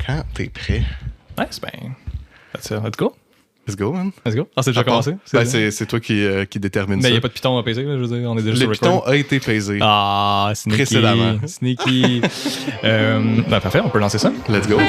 Quand t'es prêt. Nice, ben. Let's go. Let's go, man. Let's go. Ah, c'est déjà commencé? C'est toi qui détermine mais ça. Mais il n'y a pas de Python à peser, là, je veux dire. On est déjà Le sur Python a été pesé. Ah, sneaky. Précédemment. Sneaky. Ben, parfait, on peut lancer ça. Let's go.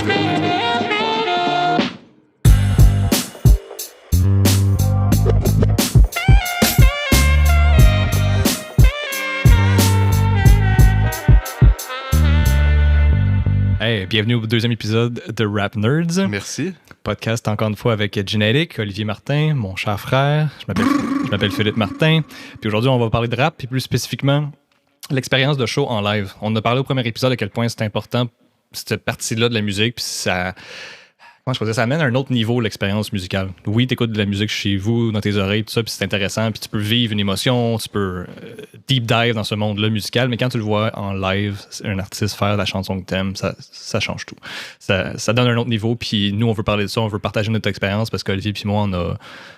Hey, bienvenue au deuxième épisode de Rap Nerds. Merci. Podcast encore une fois avec Genetic, Olivier Martin, mon cher frère. Je m'appelle Philippe Martin. Puis aujourd'hui, on va parler de rap, puis plus spécifiquement, l'expérience de show en live. On a parlé au premier épisode à quel point c'est important, cette partie-là de la musique, puis ça... Comment je peux dire, ça amène à un autre niveau l'expérience musicale. Oui, t'écoutes de la musique chez vous, dans tes oreilles, tout ça, puis c'est intéressant, puis tu peux vivre une émotion, tu peux deep dive dans ce monde-là musical, mais quand tu le vois en live, un artiste faire la chanson que t'aimes, ça change tout. Ça donne un autre niveau, puis nous, on veut parler de ça, on veut partager notre expérience, parce qu'Olivier et moi, on a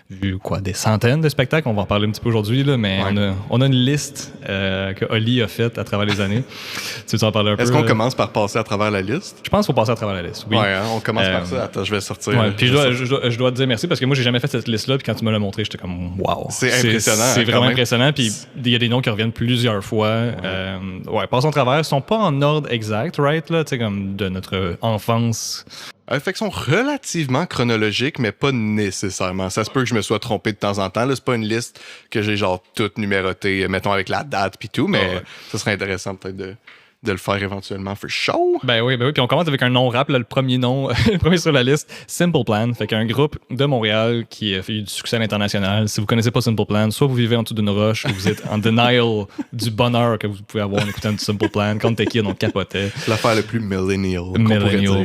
vu des centaines de spectacles, on va en parler un petit peu aujourd'hui, là, mais ouais. on a une liste que Oli a faite à travers les années. Tu veux en parler un peu? Est-ce qu'on commence par passer à travers la liste? Je pense qu'il faut passer à travers la liste, oui. Ouais, hein, on commence par ça. Attends, je vais sortir. Ouais, puis je dois te dire merci parce que moi, j'ai jamais fait cette liste-là. Puis quand tu me l'as montré, j'étais comme wow. C'est impressionnant. C'est vraiment impressionnant. Puis il y a des noms qui reviennent plusieurs fois. Ouais, passons au travers. Ils sont pas en ordre exact, right? Là, tu sais, comme de notre enfance. Fait qu'ils sont relativement chronologiques, mais pas nécessairement. Ça se peut que je me sois trompé de temps en temps. Là, c'est pas une liste que j'ai genre toute numérotée, mettons avec la date puis tout, mais ça serait intéressant peut-être de le faire éventuellement for show. Ben oui. Puis on commence avec un nom rap, là, le premier nom, le premier sur la liste, Simple Plan. Fait qu'un groupe de Montréal qui a fait du succès à l'international. Si vous connaissez pas Simple Plan, soit vous vivez en dessous d'une roche, ou vous êtes en denial du bonheur que vous pouvez avoir en écoutant du Simple Plan. Quand t'es kid, on capotait. L'affaire le plus millennial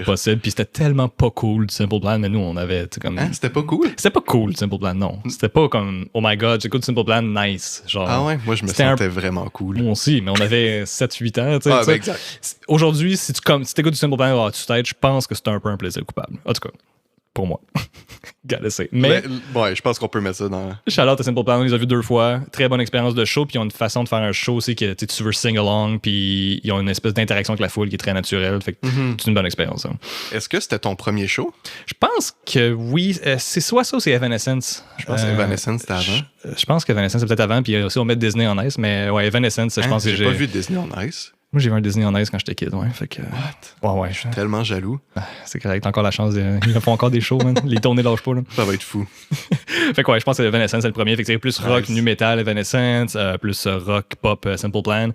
possible. Puis c'était tellement pas cool du Simple Plan, mais nous, on avait comme... Hein? C'était pas cool? C'était pas cool, Simple Plan, non. C'était pas comme, oh my god, j'écoute Simple Plan, nice. Genre, ah ouais? Moi, je me sentais vraiment cool. Moi aussi, mais on avait 7-8 ans, tu sais. Ben exact. Aujourd'hui, si tu écoutes du Simple Plan je pense que c'est un peu un plaisir coupable. En tout cas, pour moi. Gotta say. Mais ouais, je pense qu'on peut mettre ça dans... Shout-out à Simple Plan, on les a vus 2 fois. Très bonne expérience de show, puis ils ont une façon de faire un show aussi que tu veux sing-along, puis ils ont une espèce d'interaction avec la foule qui est très naturelle. Fait que c'est une bonne expérience. Hein. Est-ce que c'était ton premier show? Je pense que oui. C'est soit ça ou c'est Evanescence. Je pense que Evanescence, c'était avant. Je pense qu'Evanescence, c'est peut-être avant, puis aussi on met Disney on Ice, mais ouais, Evanescence, je pense que j'ai pas vu Disney on Ice. Moi, j'ai vu un Disney on Ice quand j'étais kid, ouais. Fait que... What? Ouais, je suis tellement jaloux. C'est correct, t'as encore la chance. Ils font encore des shows, man. Les tournées lâchent pas, là. Ça va être fou. Fait que ouais, je pense que Evanescence, c'est le premier. Fait que c'est plus rock, nu metal, Evanescence, plus rock, pop, Simple Plan.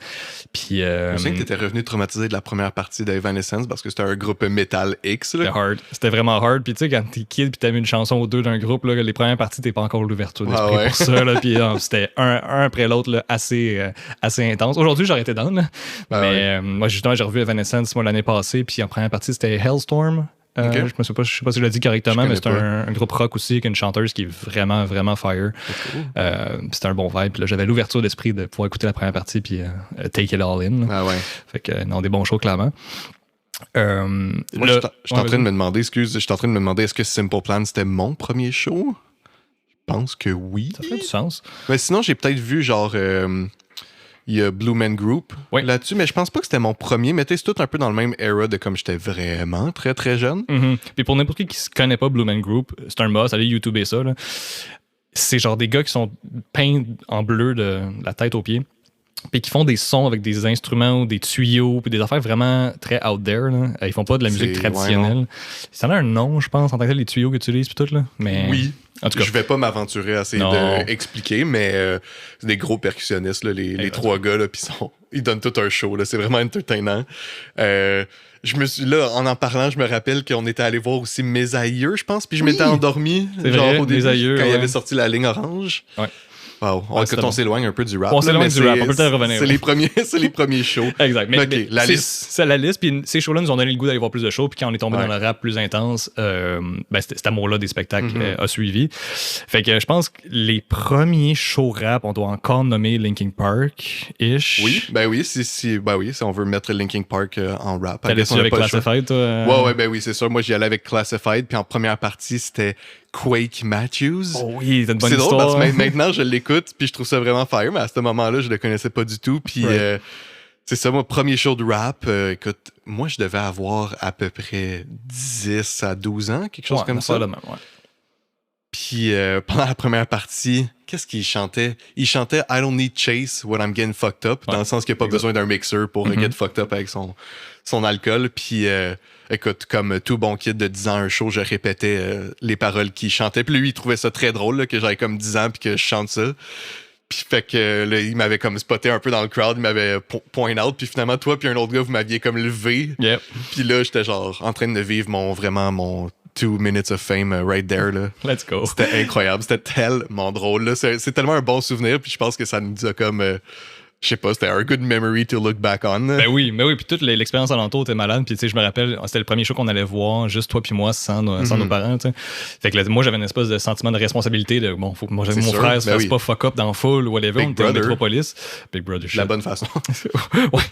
Puis... Je sais que t'étais revenu traumatisé de la première partie d'Evanescence parce que c'était un groupe metal X, là. C'était hard. C'était vraiment hard. Puis tu sais, quand t'es kid puis t'as mis une chanson ou deux d'un groupe, là, les premières parties, t'es pas encore l'ouverture d'esprit pour ça, là. Puis c'était un après l'autre, là, assez intense. Aujourd'hui, j'aurais été down, là. Mais moi, justement, j'ai revu Evanescence l'année passée, puis en première partie, c'était Hellstorm. Je sais pas si je l'ai dit correctement, mais c'est un groupe rock aussi avec une chanteuse qui est vraiment, vraiment fire. C'était un bon vibe. Puis là, j'avais l'ouverture d'esprit de pouvoir écouter la première partie puis take it all in. Ah ouais. Fait que, non, des bons shows, clairement. Moi, je suis en train de me demander, est-ce que Simple Plan, c'était mon premier show? Je pense que oui. Ça fait du sens. Mais sinon, j'ai peut-être vu genre... il y a Blue Man Group là-dessus, mais je pense pas que c'était mon premier. Mais c'est tout un peu dans le même era de comme j'étais vraiment très, très jeune. Puis pour n'importe qui se connaît pas Blue Man Group, c'est un must, allez YouTuber ça. Là. C'est genre des gars qui sont peints en bleu de la tête aux pieds. Puis qui font des sons avec des instruments ou des tuyaux, puis des affaires vraiment très out there. Là. Ils font pas de la musique traditionnelle. Ouais, ça a un nom, je pense, en tant que les tuyaux que tu utilises, puis tout. Là. Mais... Oui. En tout cas, je vais pas m'aventurer à essayer d'expliquer, mais c'est des gros percussionnistes, là, les 3 gars, là, puis ils donnent tout un show. Là, c'est vraiment entertainant. Je me suis là, en parlant, je me rappelle qu'on était allé voir aussi Mes Aïeux, je pense, puis je m'étais endormi au début, quand il avait sorti la ligne orange. Ouais. Wow. On s'éloigne un peu du rap. On s'éloigne du rap, on peut peut-être revenir. C'est les premiers shows. Exact. Mais, okay, la liste. C'est la liste, puis ces shows-là nous ont donné le goût d'aller voir plus de shows, puis quand on est tombé dans le rap plus intense, cet amour-là des spectacles a suivi. Fait que je pense que les premiers shows rap, on doit encore nommer Linkin Park-ish. Oui, si on veut mettre Linkin Park en rap. T'allais-tu avec Classified, toi? Ouais, oui, c'est sûr. Moi, j'y allais avec Classified, puis en première partie, c'était Quake Matthews. Oh oui, c'est une bonne histoire. C'est drôle parce que maintenant, je l'écoute, puis je trouve ça vraiment fire, mais à ce moment-là, je le connaissais pas du tout, puis C'est ça, mon premier show de rap. Écoute, moi, je devais avoir à peu près 10 à 12 ans, quelque chose comme ça. Même, Puis pendant la première partie, qu'est-ce qu'il chantait? Il chantait I don't need chase when I'm getting fucked up, dans le sens qu'il n'y a pas besoin d'un mixer pour get fucked up avec son alcool. Puis écoute, comme tout bon kid de 10 ans, un show, je répétais les paroles qu'il chantait. Puis lui, il trouvait ça très drôle là, que j'avais comme 10 ans puis que je chante ça. Puis fait que là, il m'avait comme spoté un peu dans le crowd, il m'avait point out, puis finalement toi puis un autre gars, vous m'aviez comme levé. Yep. Puis là, j'étais genre en train de vivre mon 2 minutes of fame right there là. Let's go. C'était incroyable, c'était tellement drôle là. C'est tellement un bon souvenir, puis je pense que ça nous a comme je sais pas, c'était un good memory to look back on. Ben oui, puis toute l'expérience alentour était malade. Puis tu sais, je me rappelle, c'était le premier show qu'on allait voir, juste toi puis moi, sans nos parents. T'sais. Fait que là, moi, j'avais une espèce de sentiment de responsabilité de bon, faut que mon frère se fasse pas fuck up dans le full ou whatever. On était au Métropolis. Big Brother shit. La bonne façon. Ouais.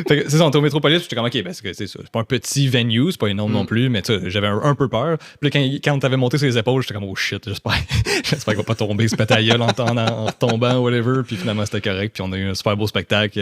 Fait que c'est ça, on était au Métropolis, puis j'étais comme ok, parce que c'est pas un petit venue, c'est pas énorme non plus, mais tu sais, j'avais un peu peur. Puis là, quand t'avais monté sur les épaules, j'étais comme oh shit, j'espère qu'il va pas tomber, se péter à gueule en retombant, whatever. Puis finalement, c'était correct. Puis on a eu un super beau spectacle.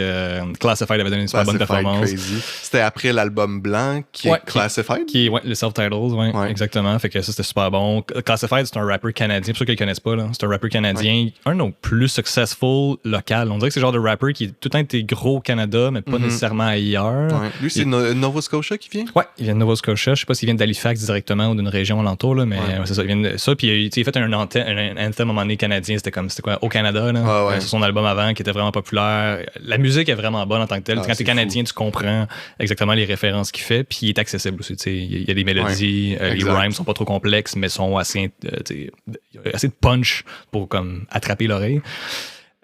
Classified avait donné une super bonne performance. Crazy. C'était après l'album blanc qui est Classified? Qui est le self-titled, exactement. Fait que ça, c'était super bon. Classified, c'est un rappeur canadien. Pour ceux qui ne le connaissent pas, là, c'est un rappeur canadien. Un de nos plus successful local. On dirait que c'est le genre de rapper qui est tout le temps été gros au Canada, mais pas nécessairement ailleurs. Ouais. Lui, c'est Nova Scotia qui vient? Ouais, il vient de Nova Scotia. Je sais pas s'il vient d'Halifax directement ou d'une région alentour, là, mais c'est ça. Il vient de ça. Puis il a fait un anthem à un moment donné canadien. C'était quoi? Au Canada, là. C'est son album avant qui était vraiment populaire. La musique est vraiment bonne en tant que telle. Quand t'es canadien, tu comprends exactement les références qu'il fait, puis il est accessible aussi. Il y a des mélodies, les rhymes sont pas trop complexes, mais sont assez de punch pour comme attraper l'oreille.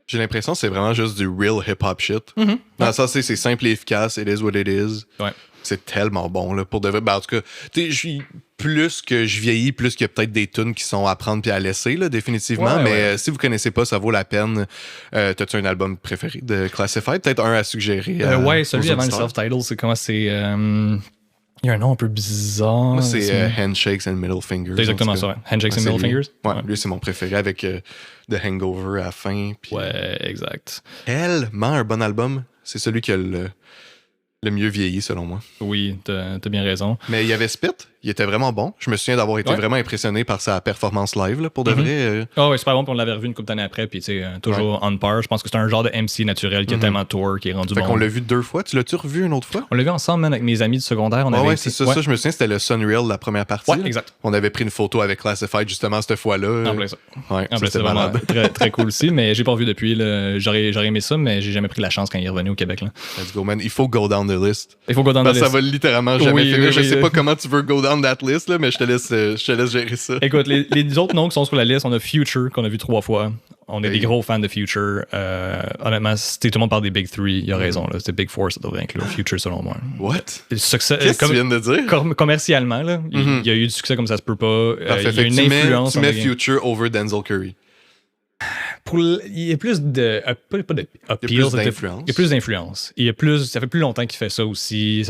J'ai l'impression que c'est vraiment juste du real hip-hop shit. Dans le sens, c'est simple et efficace, it is what it is. Ouais. C'est tellement bon, là, pour de vrai. Ben, en tout cas, plus que je vieillis, plus qu'il y a peut-être des tunes qui sont à prendre puis à laisser, là, définitivement. Mais si vous connaissez pas, ça vaut la peine. T'as-tu un album préféré de Classified? Peut-être un à suggérer. Celui avant le self-title, c'est comment c'est... Il y a un nom un peu bizarre. Moi, c'est Handshakes and Middle Fingers. C'est exactement ça, ouais. Handshakes and Middle Fingers. Ouais, lui, c'est mon préféré avec The Hangover à la fin. Puis, ouais, exact. Tellement un bon album. C'est celui qui a le mieux vieilli, selon moi. Oui, t'as bien raison. Mais il y avait Spit, il était vraiment bon. Je me souviens d'avoir été vraiment impressionné par sa performance live, là, pour de vrai. Oh, ouais, super bon, puis on l'avait revu une couple d'années après, puis tu sais, toujours on par. Je pense que c'est un genre de MC naturel qui a tellement tour, qui est rendu bon. Fait qu'on l'a vu 2 fois. Tu l'as-tu revu une autre fois? On l'a vu ensemble, man, avec mes amis du secondaire. C'est ça, ça, je me souviens, c'était le Sunreal, la première partie. Ouais, exact. On avait pris une photo avec Classified, justement, cette fois-là. En plein ça. Ouais, c'était vraiment très, très cool aussi, mais j'ai pas revu depuis. J'aurais aimé ça, mais j'ai jamais pris la chance quand il est revenu au Québec. Là. Let's go, man. Il faut go down the list. Il faut go down the list. Ça va littéralement jamais finir. Je sais pas comment tu veux go down that list, là, mais je te laisse gérer ça. Écoute, les autres noms qui sont sur la liste, on a Future, qu'on a vu 3 fois. On est des gros fans de Future. Honnêtement, tout le monde parle des Big Three, il a raison. Là. C'est Big Four, ça devrait inclure Future, selon moi. What? Qu'est-ce que tu viens de dire? Commercialement, là, il y a eu du succès comme ça se peut pas. Il y a une influence. Tu mets Future over Denzel Curry. Il y a plus de... Pas de appeal, il y a plus d'influence. Ça fait plus longtemps qu'il fait ça aussi.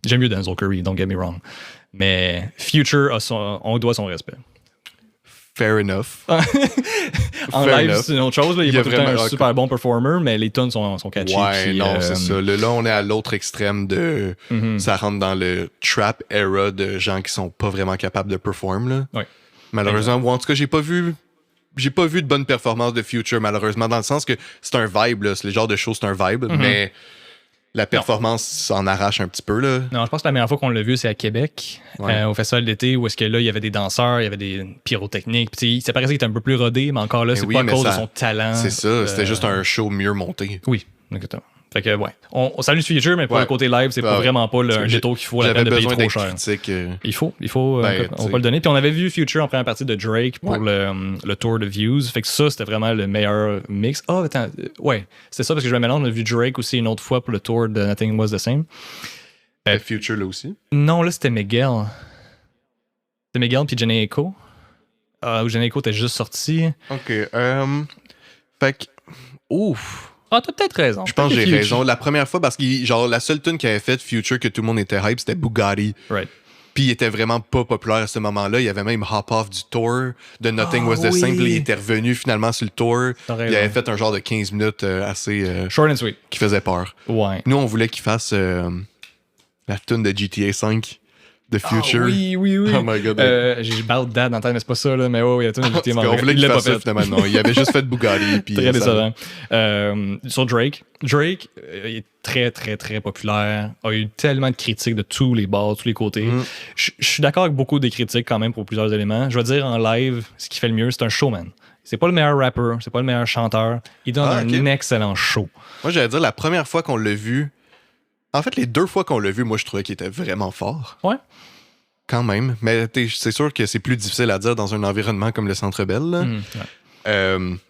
J'aime mieux Denzel Curry, don't get me wrong. Mais Future, on doit son respect. Fair enough. En live, c'est une autre chose. Là. Il est pas tout le temps un super bon performer, mais les tunes sont catchy. Ouais, non, c'est ça. Là, on est à l'autre extrême de... Ça rentre dans le trap era de gens qui sont pas vraiment capables de perform. Là. Ouais. Malheureusement, en tout cas, j'ai pas vu de bonne performance de Future, malheureusement, dans le sens que c'est un vibe. Là. C'est le genre de show, c'est un vibe, mais... La performance s'en arrache un petit peu, là. Non, je pense que la meilleure fois qu'on l'a vu, c'est à Québec, au festival d'été, où est-ce que là, il y avait des danseurs, il y avait des pyrotechniques. Puis ça paraissait qu'il était un peu plus rodé, mais encore là, c'est pas à cause de son talent. C'est ça, c'était juste un show mieux monté. Oui, exactement. Fait que, ouais. On salue Future, mais pour le côté live, c'est vraiment pas un détour qu'il faut la peine de payer trop cher. Il faut, on va pas le donner. Puis on avait vu Future en première partie de Drake pour le tour de Views. Fait que ça, c'était vraiment le meilleur mix. Ah, attends, c'était ça parce que je me mélange. On a vu Drake aussi une autre fois pour le tour de Nothing Was the Same. Future là aussi? Non, là, c'était Miguel. C'était Miguel puis Jhené Aiko. Où Jhené Aiko était juste sorti. OK. Fait que... Ouf! Ah, t'as peut-être raison. Je pense que j'ai raison. La première fois, parce que genre la seule tune qu'il avait faite Future que tout le monde était hype, c'était Bugatti. Right. Puis il était vraiment pas populaire à ce moment-là. Il avait même hop off du tour de Nothing Was the Same. Il était revenu finalement sur le tour. Il avait fait un genre de 15 minutes assez... short and sweet. Qui faisait peur. Ouais. Nous, on voulait qu'il fasse la tune de GTA V. The Future. Oui. Oh my God. J'ai Bad Dad dans la tête, mais c'est pas ça, là. Mais ouais, il y a tout le GTA. On voulait qu'il fasse ça, finalement. Non, il avait juste fait Bugatti. Puis très décevant. Sur Drake il est très, très, très populaire. A eu tellement de critiques de tous les bords, tous les côtés. Je suis d'accord avec beaucoup des critiques quand même pour plusieurs éléments. Je veux dire, en live, ce qui fait le mieux, c'est un showman. C'est pas le meilleur rapper, c'est pas le meilleur chanteur. Il donne un excellent show. Moi, j'allais dire, la première fois qu'on l'a vu... En fait, les 2 fois qu'on l'a vu, moi, je trouvais qu'il était vraiment fort. Ouais. Quand même. Mais c'est sûr que c'est plus difficile à dire dans un environnement comme le Centre Bell. Là.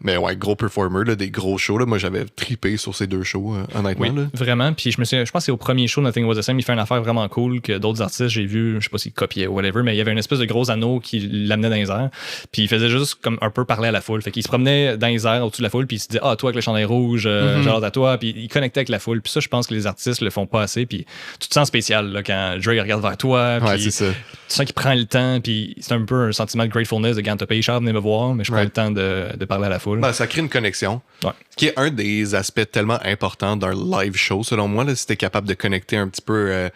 Mais ouais, gros performer, là, des gros shows. Là. Moi, j'avais trippé sur ces 2 shows, honnêtement. Oui, là. vraiment. Puis je pense que c'est au premier show Nothing Was the Same, il fait une affaire vraiment cool que d'autres artistes, j'ai vu, je sais pas s'ils copiaient ou whatever, mais il y avait une espèce de gros anneau qui l'amenait dans les airs. Puis il faisait juste comme un peu parler à la foule. Fait qu'il se promenait dans les airs au-dessus de la foule, puis il se disait toi avec le chandail rouge, genre à toi. Puis il connectait avec la foule. Puis ça, je pense que les artistes le font pas assez. Puis tu te sens spécial là, quand Dre regarde vers toi. Ouais, puis c'est ça. Tu sens qu'il prend le temps. Puis c'est un peu un sentiment de gratefulness de quand t'as payé cher, venez me voir, mais je prends le temps de parler à la foule. Ben, ça crée une connexion. Ouais. Ce qui est un des aspects tellement importants d'un live show, selon moi, là, si t'es capable de connecter un petit peu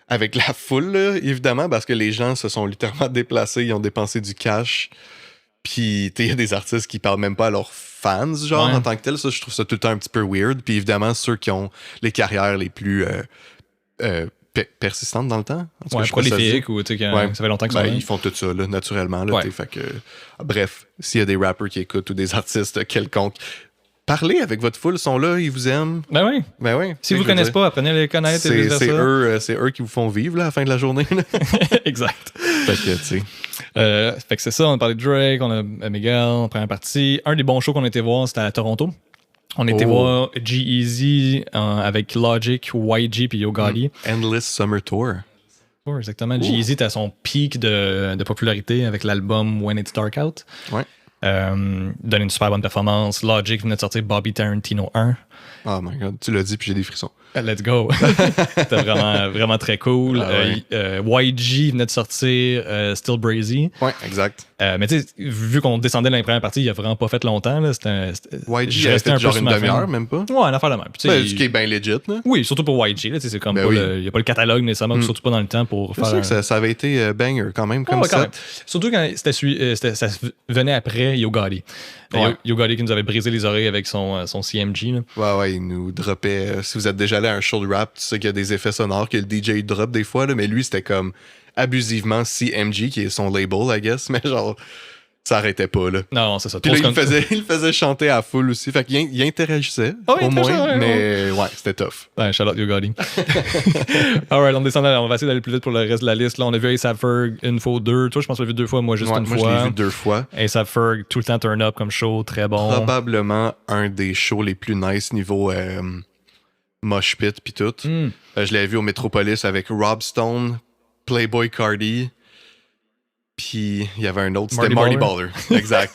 avec la foule, là, évidemment, parce que les gens se sont littéralement déplacés, ils ont dépensé du cash. Puis, il y a des artistes qui parlent même pas à leurs fans, genre, en tant que tel. Ça, je trouve ça tout le temps un petit peu weird. Puis, évidemment, ceux qui ont les carrières les plus persistantes dans le temps. Prolifiques ou tu sais, ça fait longtemps que ça ils font tout ça, là, naturellement. Là, fait que, bref, s'il y a des rappers qui écoutent ou des artistes quelconques, parlez avec votre foule, ils sont là, ils vous aiment. Ben oui. Si vous ne connaissez pas, apprenez à les connaître. C'est eux qui vous font vivre là, à la fin de la journée. Exact. Fait que, tu sais. Fait que c'est ça, on a parlé de Drake, on a Miguel en première partie. Un des bons shows qu'on a été voir, c'était à Toronto. On a été voir G-Eazy avec Logic, YG puis Yo Gotti. Endless Summer Tour. Exactement. G-Eazy était à son pic de popularité avec l'album When It's Dark Out. Ouais. Donné une super bonne performance. Logic venait de sortir Bobby Tarantino 1. Oh my God, tu l'as dit puis j'ai des frissons. Let's go. C'était vraiment, vraiment très cool. YG venait de sortir Still Brazy. Ouais, exact. Mais tu sais, vu qu'on descendait dans les premières parties, il a vraiment pas fait longtemps. Là. YG a fait genre une demi-heure, même pas? Ouais, une affaire de même. Ce qui est bien legit. Là. Oui, surtout pour YG. Là, c'est comme il n'y a pas le catalogue nécessairement, surtout pas dans le temps pour faire... C'est sûr que ça avait été banger quand même, comme ça. Surtout quand ça venait après Yo Gotti. Yo Gotti qui nous avait brisé les oreilles avec son CMG. Là. Ouais, il nous droppait... si vous êtes déjà allé à un show de rap, tu sais qu'il y a des effets sonores que le DJ drop des fois, là, mais lui, c'était comme abusivement CMG, qui est son label, I guess, mais genre, ça arrêtait pas, là. Non, c'est ça. Puis là, il le faisait chanter à full aussi, fait qu'il interagissait, au moins, mais ouais, c'était tough. Ouais, shout out Yo Gotti. Alright, on descend, on va essayer d'aller plus vite pour le reste de la liste. Là, on a vu A$AP Ferg une fois ou deux. Toi, je pense que tu l'as vu 2 fois, moi, juste une fois. Moi, je l'ai vu 2 fois. A$AP Ferg, tout le temps turn up comme show, très bon. Probablement un des shows les plus nice niveau mosh pit pis tout. Je l'avais vu au Metropolis avec Rob Stone, Playboy Cardi, puis il y avait un autre, c'était Marty Baller. Exact.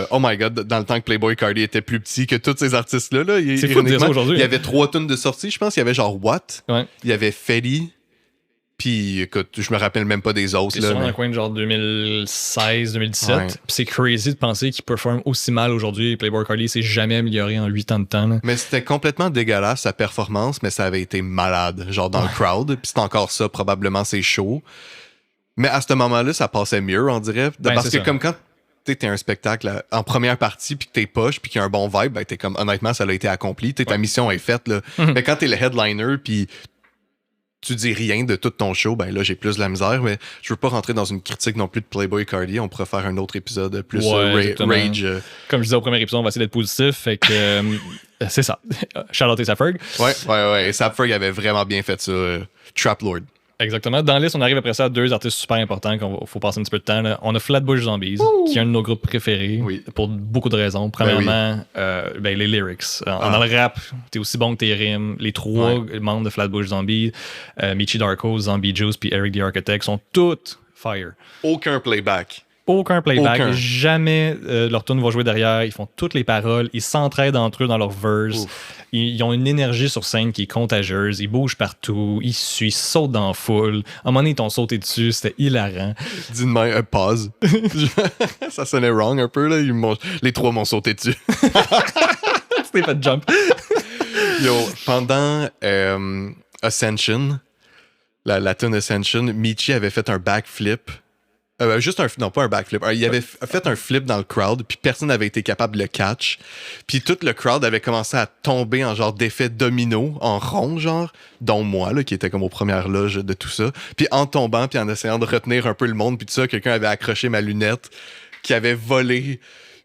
Oh my God, dans le temps que Playboy Cardi était plus petit que tous ces artistes-là, c'est fou de dire ça aujourd'hui. Il y avait 3 tunes de sortie, je pense. Il y avait genre What, il y avait Fetty, puis écoute, je me rappelle même pas des autres. C'est sûrement dans le coin de genre 2016-2017. Puis c'est crazy de penser qu'il performe aussi mal aujourd'hui. Playboy Cardi s'est jamais amélioré en 8 ans de temps. Là. Mais c'était complètement dégueulasse sa performance, mais ça avait été malade, genre dans le crowd. Puis c'est encore ça, probablement c'est chaud. Mais à ce moment-là, ça passait mieux, on dirait. Parce que comme quand t'es un spectacle en première partie puis que t'es poche puis qu'il y a un bon vibe, ben t'es comme honnêtement ça a été accompli. Ta mission est faite là. Mais quand t'es le headliner puis tu dis rien de tout ton show, ben là, j'ai plus de la misère, mais je veux pas rentrer dans une critique non plus de Playboy Cardi. On pourrait faire un autre épisode plus rage. Comme je disais au premier épisode, on va essayer d'être positif, fait que c'est ça. Charlotte et A$AP Ferg. Ouais. A$AP Ferg avait vraiment bien fait ça. Trap Lord. Exactement. Dans la liste, on arrive après ça à 2 artistes super importants qu'il faut passer un petit peu de temps. Là. On a Flatbush Zombies, qui est un de nos groupes préférés pour beaucoup de raisons. Premièrement, les lyrics. Dans le rap, t'es aussi bon que tes rimes. Les 3 membres de Flatbush Zombies, Michi Darko, Zombie Juice puis Eric the Architect sont toutes fire. Aucun playback. Aucun playback. Aucun. Jamais leur tune va jouer derrière. Ils font toutes les paroles. Ils s'entraident entre eux dans leurs verse. Ils ont une énergie sur scène qui est contagieuse. Ils bougent partout. Ils sautent dans la foule. À un moment donné, ils t'ont sauté dessus. C'était hilarant. Dis de même, pause. Ça sonnait wrong un peu, là. Les trois m'ont sauté dessus. C'était fait jump. Yo, pendant Ascension, la tune Ascension, Michi avait fait un backflip. Non, pas un backflip. Il avait fait un flip dans le crowd, puis personne n'avait été capable de le catch. Puis tout le crowd avait commencé à tomber en genre d'effet domino, en rond, genre, dont moi, là, qui était comme aux premières loges de tout ça. Puis en tombant, puis en essayant de retenir un peu le monde, puis tout ça, quelqu'un avait accroché ma lunette, qui avait volé.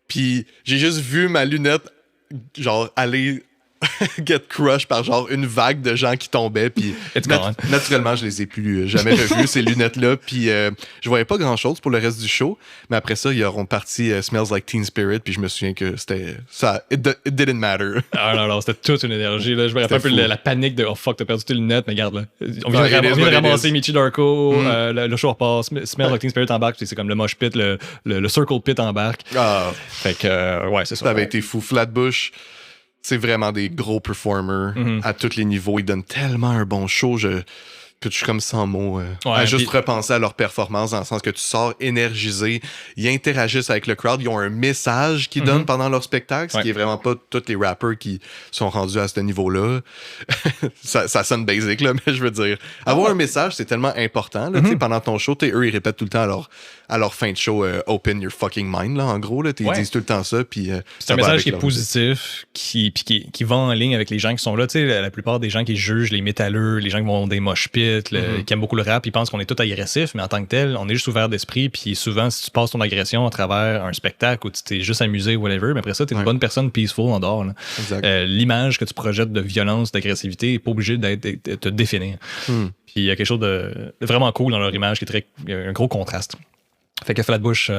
Puis j'ai juste vu ma lunette, genre, aller get crushed par genre une vague de gens qui tombaient, puis naturellement je les ai plus jamais revus ces lunettes là, puis je voyais pas grand chose pour le reste du show, mais après ça ils auront parti Smells Like Teen Spirit, puis je me souviens que c'était ça, it didn't matter. Non, c'était toute une énergie là. Je me rappelle un peu la panique de oh fuck, t'as perdu tes lunettes, mais regarde là, on vient de ramasser Michi Darko, le show repasse, Smells Like Teen Spirit embarque, c'est comme le mosh pit, le circle pit embarque. Fait que ouais, c'est ça. Ça avait été fou. Flatbush, c'est vraiment des gros performers à tous les niveaux. Ils donnent tellement un bon show que je suis comme sans mots à juste repenser à leur performance, dans le sens que tu sors énergisé. Ils interagissent avec le crowd. Ils ont un message qu'ils donnent pendant leur spectacle, ce qui est vraiment pas tous les rappers qui sont rendus à ce niveau-là. ça sonne basic, là, mais je veux dire, avoir un message, c'est tellement important. Là, pendant ton show, eux, ils répètent tout le temps à leur fin de show, open your fucking mind, là, en gros. Là, ils disent tout le temps ça. Puis, c'est un message qui est positif, qui va en ligne avec les gens qui sont là. La plupart des gens qui jugent les métalleux, les gens qui vont des mosh pits, qui aiment beaucoup le rap, ils pensent qu'on est tous agressifs, mais en tant que tel, on est juste ouvert d'esprit. Puis souvent, si tu passes ton agression à travers un spectacle où tu t'es juste amusé ou whatever, mais après ça, t'es une bonne personne peaceful en dehors. L'image que tu projettes de violence, d'agressivité n'est pas obligée de te définir. Puis il y a quelque chose de vraiment cool dans leur image qui est un gros contraste. Fait que Flatbush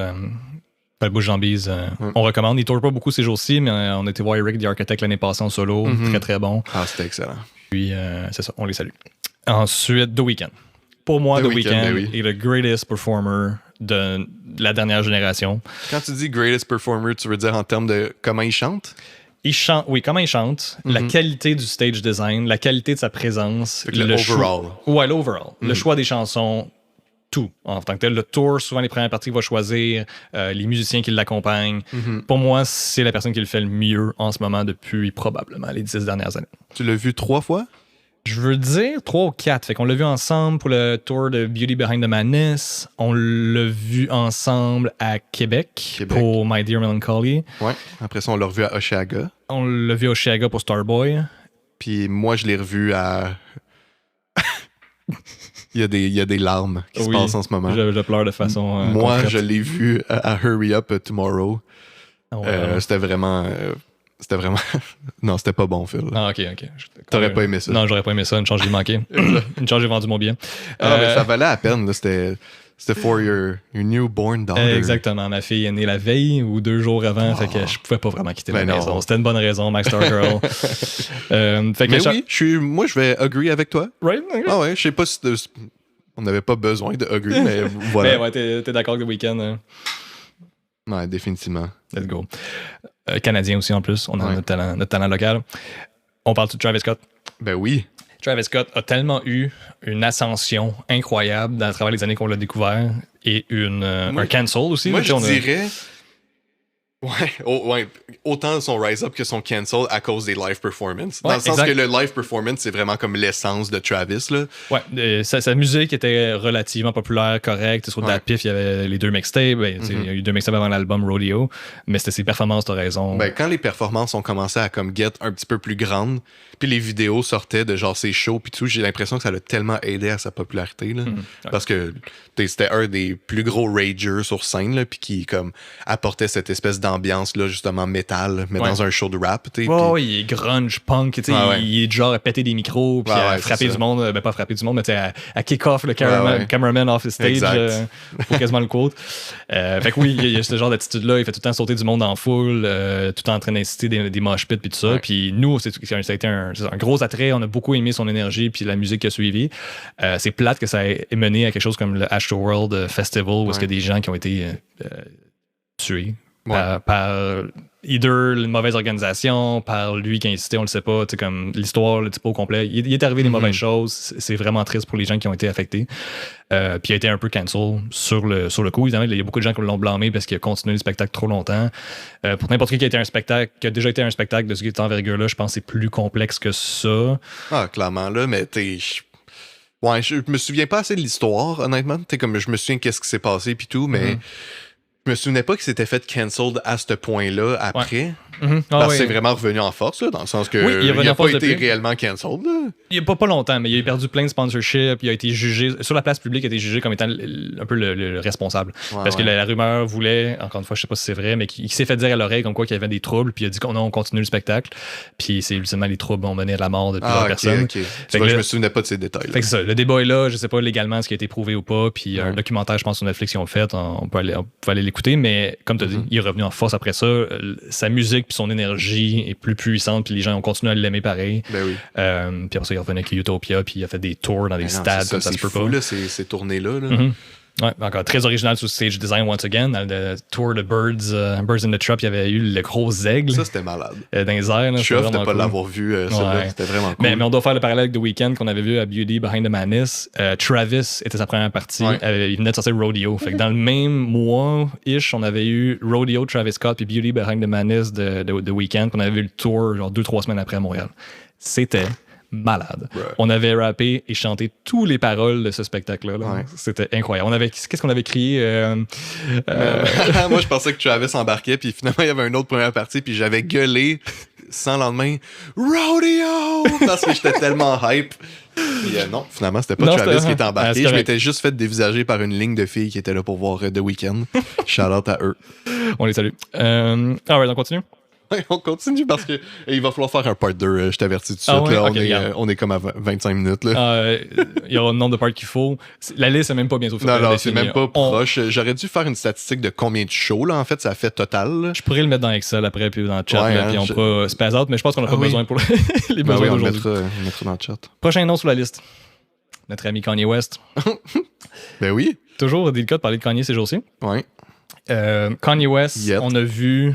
Jambies, on recommande. Il tourne pas beaucoup ces jours-ci, mais on a été voir Eric the Architect l'année passée en solo. Très, très bon. C'était excellent. Puis, c'est ça, on les salue. Ensuite, The Weeknd. Pour moi, The Weeknd est le greatest performer de la dernière génération. Quand tu dis greatest performer, tu veux dire en termes de comment il chante? Il chante, oui, comment il chante, la qualité du stage design, la qualité de sa présence. L'overall. Ouais, l'overall. Le choix des chansons, tout en tant que tel. Le tour, souvent les premières parties qu'il va choisir, les musiciens qui l'accompagnent. Pour moi, c'est la personne qui le fait le mieux en ce moment depuis probablement les 10 dernières années. Tu l'as vu 3 fois? Je veux dire 3 ou 4. Fait qu'on l'a vu ensemble pour le tour de Beauty Behind the Madness. On l'a vu ensemble à Québec. Pour My Dear Melancholy. Ouais. Après ça, on l'a revu à Osheaga. On l'a vu à Osheaga pour Starboy. Puis moi, je l'ai revu à... il y a des larmes qui se passent en ce moment. Je pleure de façon moi, concrète. je l'ai vu à Hurry Up Tomorrow. C'était vraiment... non, c'était pas bon, Phil. Ah, ok. T'aurais pas aimé ça? Non, j'aurais pas aimé ça. Une chance, j'ai manqué. Une chance, j'ai vendu mon billet. Mais ça valait la peine. Là. C'était for your newborn daughter. Exactement. Ma fille est née la veille ou 2 jours avant. Fait que je pouvais pas vraiment quitter la maison. C'était une bonne raison, Max Stargirl. Fait que moi, je vais agree avec toi. Right? Okay. Ah ouais, je sais pas si on n'avait pas besoin de agree, mais voilà. Ouais, t'es d'accord avec The Weeknd. Hein? Ouais, définitivement. Let's go. Canadien aussi, en plus. On a notre talent local. On parle de Travis Scott. Ben oui. Travis Scott a tellement eu une ascension incroyable à travers les années qu'on l'a découvert et un cancel aussi. Moi, je dirais... Ouais, autant son rise-up que son cancel à cause des live performances. Dans le sens que le live performance, c'est vraiment comme l'essence de Travis. Là. Ouais, sa musique était relativement populaire, correcte. Sur la PIF, il y avait les 2 mixtapes. Il y a eu 2 mixtapes avant l'album Rodeo, mais c'était ses performances, t'as raison. Quand les performances ont commencé à comme get un petit peu plus grandes, puis les vidéos sortaient de genre ses shows, puis tout, j'ai l'impression que ça l'a tellement aidé à sa popularité. Là, parce que c'était un des plus gros ragers sur scène, puis qui comme apportait cette espèce ambiance, là, justement, métal, mais dans un show de rap. Ouais, il est grunge, punk, il est du genre à péter des micros, puis à frapper du monde, pas frapper du monde, mais à kick off le cameraman off the stage, faut quasiment le quote. Fait que oui, il y a ce genre d'attitude-là, il fait tout le temps sauter du monde en foule, tout le temps en train d'inciter des mosh pits, puis tout ça. Puis nous, ça a été un gros attrait, on a beaucoup aimé son énergie, puis la musique qui a suivi. C'est plate que ça ait mené à quelque chose comme le Astroworld Festival, où il y a des gens qui ont été tués par either une mauvaise organisation, par lui qui a incité, on le sait pas, comme l'histoire, le type au complet. Il est arrivé des mauvaises choses. C'est vraiment triste pour les gens qui ont été affectés. Puis il a été un peu cancel sur le coup. Évidemment, il y a beaucoup de gens qui l'ont blâmé parce qu'il a continué le spectacle trop longtemps. Pour n'importe qui qui a déjà été un spectacle de cette envergure-là, je pense que c'est plus complexe que ça. Ah, clairement, là, mais ouais, je me souviens pas assez de l'histoire, honnêtement. Comme je me souviens qu'est-ce qui s'est passé puis tout, mais je me souvenais pas qu'il s'était fait cancelled à ce point-là après. Parce que c'est vraiment revenu en force, là, dans le sens que il a pas été réellement cancelled. Là. Il n'y a pas longtemps, mais il a perdu plein de sponsorships. Il a été jugé, sur la place publique, il a été jugé comme étant un peu le responsable. Parce que la rumeur voulait, encore une fois, je sais pas si c'est vrai, mais qu'il s'est fait dire à l'oreille comme quoi qu'il y avait des troubles, puis il a dit qu'on continue le spectacle. Puis c'est ultimement les troubles ont mené à la mort de plusieurs personnes. Tu vois, je me souvenais pas de ces détails. Fait que ça, le débat est là, je sais pas légalement ce qui a été prouvé ou pas, puis un documentaire, je pense, sur Netflix, ils ont fait, on peut aller l'écouter, mais comme tu as dit, il est revenu en force après ça. Sa musique puis son énergie est plus puissante, puis les gens ont continué à l'aimer pareil. Ben oui. Puis après ça, il revenait avec Utopia, puis il a fait des tours dans des stades. Ça se peut pas. Là, ces tournées-là. Ouais, encore très original sur stage design once again. Dans le tour de Birds in the Trap, il y avait eu le gros aigle. Ça, c'était malade. Dans les airs. Je suis off de pas l'avoir vu. C'était vraiment cool. Mais on doit faire le parallèle avec The Weeknd qu'on avait vu à Beauty Behind the Madness. Travis était sa première partie. Il venait de sortir Rodeo. Fait que dans le même mois-ish, on avait eu Rodeo, Travis Scott, puis Beauty Behind the Madness de The Weeknd. On avait vu le tour genre 2-3 semaines après à Montréal. C'était malade. On avait rappé et chanté toutes les paroles de ce spectacle-là. C'était incroyable. Qu'est-ce qu'on avait crié? Moi, je pensais que Travis embarquait, puis finalement, il y avait une autre première partie, puis j'avais gueulé sans lendemain « Rodeo! » parce que j'étais tellement hype. Puis non, finalement, c'était pas Travis qui était embarqué. Je m'étais juste fait dévisager par une ligne de filles qui étaient là pour voir The Weeknd. Shout out à eux. On les salue. On continue? On continue parce que il va falloir faire un part 2, je t'avertis tout de suite. Là, on est comme à 25 minutes. Là. Il y aura le nombre de parts qu'il faut. La liste n'est même pas bientôt faite. Non, c'est même pas proche. J'aurais dû faire une statistique de combien de shows, là, en fait, ça fait total. Là. Je pourrais le mettre dans Excel après, puis dans le chat, puis on pourra spaz out, mais je pense qu'on n'a pas besoin pour les besoins d'aujourd'hui. On mettra dans le chat. Prochain nom sur la liste. Notre ami Kanye West. Ben oui. Toujours délicat de parler de Kanye ces jours-ci. Oui. Kanye West, on a vu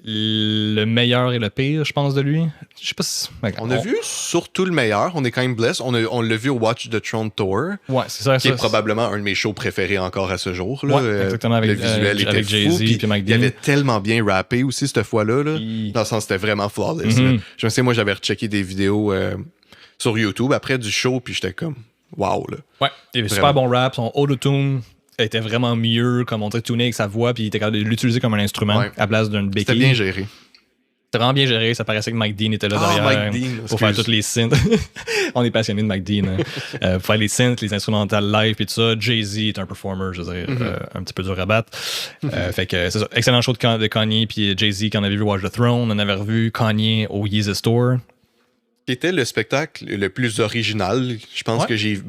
le meilleur et le pire, je pense, de lui. Je sais pas si... On a vu surtout le meilleur. On est quand même blessé. On l'a vu au Watch the Throne Tour. Ouais, c'est ça. Qui est probablement un de mes shows préférés encore à ce jour. Là. Ouais, exactement. Avec, le visuel était avec Jay-Z puis Mike Dean. Il avait tellement bien rappé aussi cette fois-là. Là. Dans le sens, c'était vraiment flawless. Je me sais, moi, j'avais rechecké des vidéos sur YouTube après du show, puis j'étais comme, wow. Là. Ouais, il avait super bon rap. Son auto-tune était vraiment mieux, comme on dirait tuner avec sa voix, puis il était capable de l'utiliser comme un instrument à place d'une béquille. C'était bien géré. C'était vraiment bien géré. Ça paraissait que Mike Dean était là derrière pour faire toutes les synths. On est passionné de Mike Dean. Pour faire les synths, les instrumentales live et tout ça. Jay-Z est un performer, je veux dire, un petit peu dur à battre. Fait que c'est ça. Excellent show de Kanye puis Jay-Z qu'on avait vu Watch the Throne. On avait revu Kanye au Yeezy Store. Qui était le spectacle le plus original, je pense que j'ai...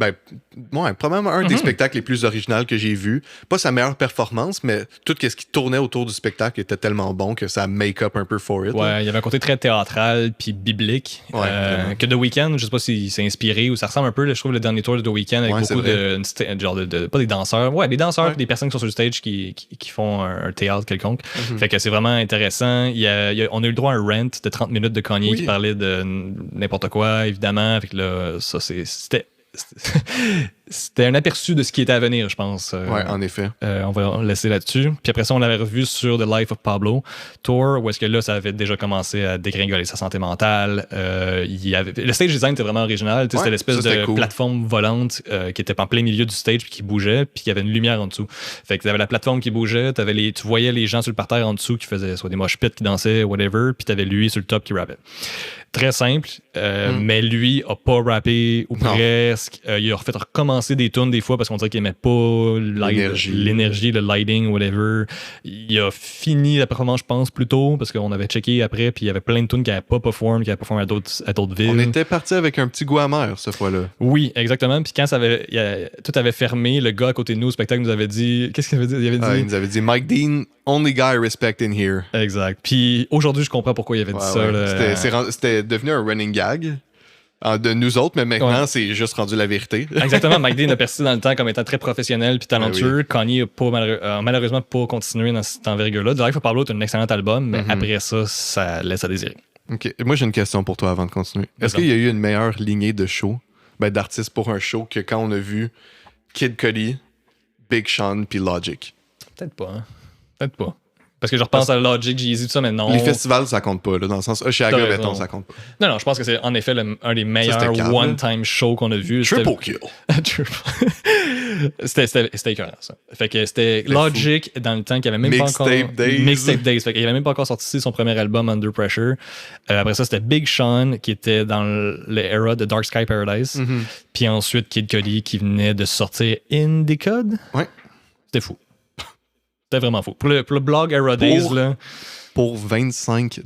probablement un des spectacles les plus originaux que j'ai vu. Pas sa meilleure performance, mais tout ce qui tournait autour du spectacle était tellement bon que ça make up un peu for it. Ouais, il y avait un côté très théâtral puis biblique. Que The Weeknd, je sais pas s'il s'est inspiré ou ça ressemble un peu, je trouve, le dernier tour de The Weeknd avec beaucoup de pas des danseurs, des danseurs des personnes qui sont sur le stage qui font un théâtre quelconque. Fait que c'est vraiment intéressant. On a eu le droit à un rant de 30 minutes de Kanye qui parlait de n'importe quoi, évidemment. Fait que là, ça, c'était un aperçu de ce qui était à venir, je pense. Ouais, en effet. On va laisser là-dessus. Puis après ça, on l'avait revu sur The Life of Pablo Tour, où est-ce que là, ça avait déjà commencé à dégringoler sa santé mentale. Le stage design était vraiment original. C'était l'espèce de plateforme volante qui était en plein milieu du stage puis qui bougeait, puis il y avait une lumière en dessous. Fait que tu avais la plateforme qui bougeait, tu voyais les gens sur le parterre en dessous qui faisaient soit des mosh pits qui dansaient, whatever, puis tu avais lui sur le top qui rappait. Très simple, mais lui a pas rappé ou presque. Il a refait recommencer recommencer des tunes des fois parce qu'on dirait qu'il aimait pas l'énergie, le lighting, whatever. Il a fini la performance, je pense, plus tôt parce qu'on avait checké après, puis il y avait plein de tunes qui n'avaient pas performé, qui avaient performé à d'autres villes. On était parti avec un petit goût amer cette fois-là. Oui, exactement. Puis quand tout avait fermé, le gars à côté de nous au spectacle nous avait dit... Qu'est-ce qu'il avait dit? Il nous avait dit « Mike Dean, only guy I respect in here ». Exact. Puis aujourd'hui, je comprends pourquoi il avait dit ça. Là. C'était devenu un running gag de nous autres, mais maintenant, c'est juste rendu la vérité. Exactement. Mike Dean a persisté dans le temps comme étant très professionnel puis talentueux. Kanye a malheureusement pas continué dans cette envergure-là. The Life of Pablo est un excellent album, mais après ça laisse à désirer. OK. Moi, j'ai une question pour toi avant de continuer. Est-ce qu'il y a eu une meilleure lignée de show, d'artistes pour un show que quand on a vu Kid Cudi, Big Sean puis Logic? Peut-être pas. Peut-être pas. Parce que je repense à Logic, Jay-Z, tout ça, mais non. Les festivals, ça compte pas, là, dans le sens Oshiaga, mettons, ça compte pas. Non, je pense que c'est en effet un des meilleurs one-time shows qu'on a vu. Triple kill. C'était écœurant, ça. Fait que c'était Logic dans le temps qu'il avait même pas encore... Mixtape Days. Fait qu'il avait même pas encore sorti son premier album, Under Pressure. Après ça, c'était Big Sean qui était dans l'era de Dark Sky Paradise. Puis ensuite, Kid Cudi qui venait de sortir In The Code. Ouais. C'était fou. C'était vraiment fou. Pour le blog Era Days, là. Pour 25$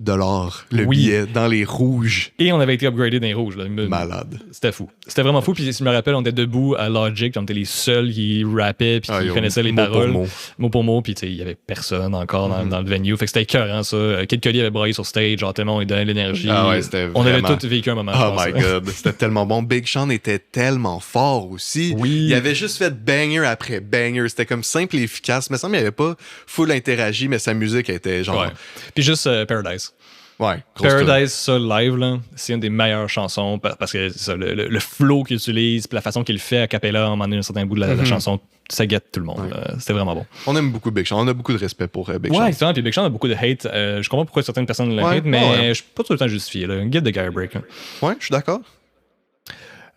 le billet dans les rouges. Et on avait été upgradé dans les rouges. Là. Malade. C'était fou. C'était vraiment fou. Puis si je me rappelle, on était debout à Logic. On était les seuls qui rappaient puis qui connaissaient les paroles. Mot pour mot. Puis il y avait personne encore dans le venue. Fait que c'était écœurant, ça. Kid Cudi avait braillé sur stage. Genre tellement il donnait l'énergie. Ah ouais, c'était on avait tous vécu un moment. Oh my God. C'était tellement bon. Big Sean était tellement fort aussi. Oui. Il avait juste fait banger après banger. C'était comme simple et efficace. Mais ça me semble qu'il avait pas full interagi, mais sa musique était genre... Ouais. Puis juste Paradise. Ouais. Paradise, ça, live, là, c'est une des meilleures chansons parce que ça, le flow qu'il utilise, puis la façon qu'il le fait à cappella, à un moment donné, un certain bout de la chanson, ça guette tout le monde. Ouais. C'était vraiment bon. On aime beaucoup Big Sean. On a beaucoup de respect pour Big Sean. Ouais, exactement. Puis Big Sean a beaucoup de hate. Je comprends pourquoi certaines personnes le hate, mais je suis pas tout le temps justifié. Là. Give the guy a break. Là. Ouais, je suis d'accord.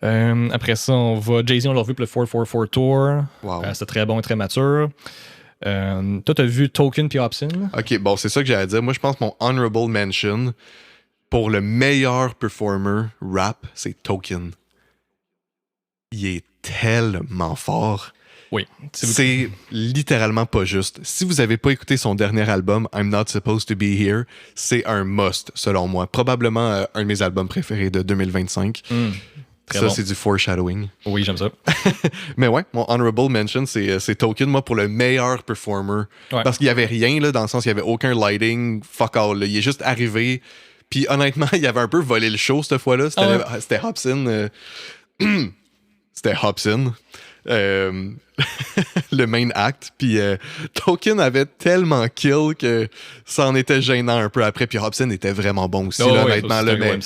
Après ça, on va... Jay-Z, on l'a revu pour le 444 Tour. Wow. C'était très bon et très mature. Toi, t'as vu Token puis Hopsin? Ok, bon, c'est ça que j'allais dire. Moi, je pense que mon honorable mention pour le meilleur performer rap, c'est Token. Il est tellement fort. Oui. C'est littéralement pas juste. Si vous avez pas écouté son dernier album, I'm Not Supposed to Be Here, c'est un must, selon moi. Probablement un de mes albums préférés de 2025. Ça, c'est du foreshadowing. Oui, j'aime ça. Mais ouais, mon honorable mention, c'est Token, moi, pour le meilleur performer. Ouais. Parce qu'il y avait rien, là, dans le sens, il y avait aucun lighting, fuck all. Là. Il est juste arrivé. Puis honnêtement, il avait un peu volé le show cette fois-là. C'était Hopsin. C'était Hopsin. Le main act. Puis Token avait tellement kill que ça en était gênant un peu après. Puis Hopsin était vraiment bon aussi, là, honnêtement. Là, mais...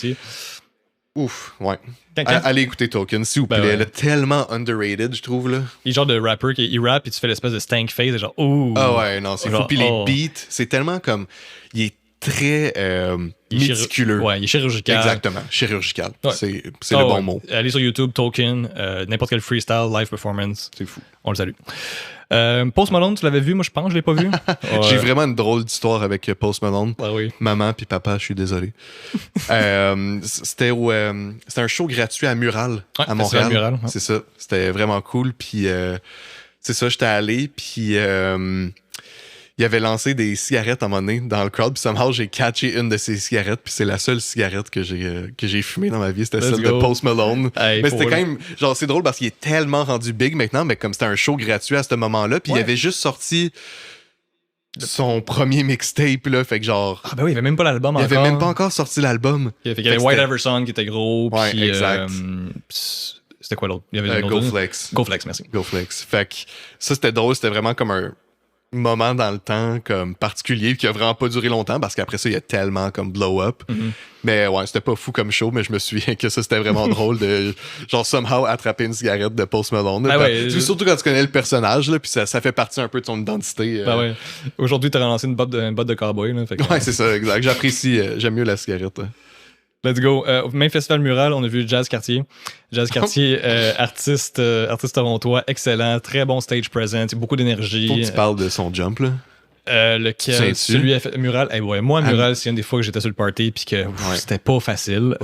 Ouf, ouais. Allez écouter Token, s'il vous plaît. Ouais. Là, tellement underrated, je trouve. Là. Il est genre de rapper qui rappe et tu fais l'espèce de stank face. Et genre, ouh. Ah ouais, non, c'est fou. Puis les beats, c'est tellement comme. Il est très méticuleux. Ouais, il est chirurgical. Exactement, chirurgical. Ouais. C'est le bon mot. Allez sur YouTube, Token, n'importe quel freestyle, live performance. C'est fou. On le salue. Post Malone, tu l'avais vu? Moi, je pense que je l'ai pas vu. J'ai vraiment une drôle d'histoire avec Post Malone. Ah oui. Maman puis papa, je suis désolé. C'était un show gratuit à Mural, à Montréal. À Mural, C'est ça. C'était vraiment cool. Puis c'est ça, j'étais allé. Puis il avait lancé des cigarettes à un moment donné dans le crowd. Puis somehow, j'ai catché une de ces cigarettes. Puis c'est la seule cigarette que j'ai fumée dans ma vie. C'était celle de Post Malone. Hey, mais c'était quand même... Genre, c'est drôle parce qu'il est tellement rendu big maintenant. Mais comme c'était un show gratuit à ce moment-là. Puis il avait juste sorti son premier mixtape, là. Fait que genre... Ah ben oui, il avait même pas l'album encore. Il avait même pas encore sorti l'album. Fait qu'il y avait White Everson qui était gros. Ouais, puis, exact. C'était quoi l'autre? Il y avait Go Flex. Go Flex, merci. Go Flex. Fait que ça, c'était drôle. C'était vraiment comme un moment dans le temps comme particulier qui a vraiment pas duré longtemps parce qu'après ça il y a tellement comme blow up mais ouais c'était pas fou comme show mais je me souviens que ça c'était vraiment drôle de genre somehow attraper une cigarette de Post Malone surtout quand tu connais le personnage là puis ça fait partie un peu de son identité ouais. Aujourd'hui t'as relancé une botte de cowboy là, fait que, ouais c'est ça exact j'apprécie j'aime mieux la cigarette Let's go. Même Festival Mural, on a vu Jazz Cartier. Jazz Cartier, artiste torontois, excellent, très bon stage present, beaucoup d'énergie. Faut que tu parles de son jump, là. Lequel? Celui à Mural. Ouais, moi, Mural, c'est une des fois que j'étais sur le party puis que c'était pas facile.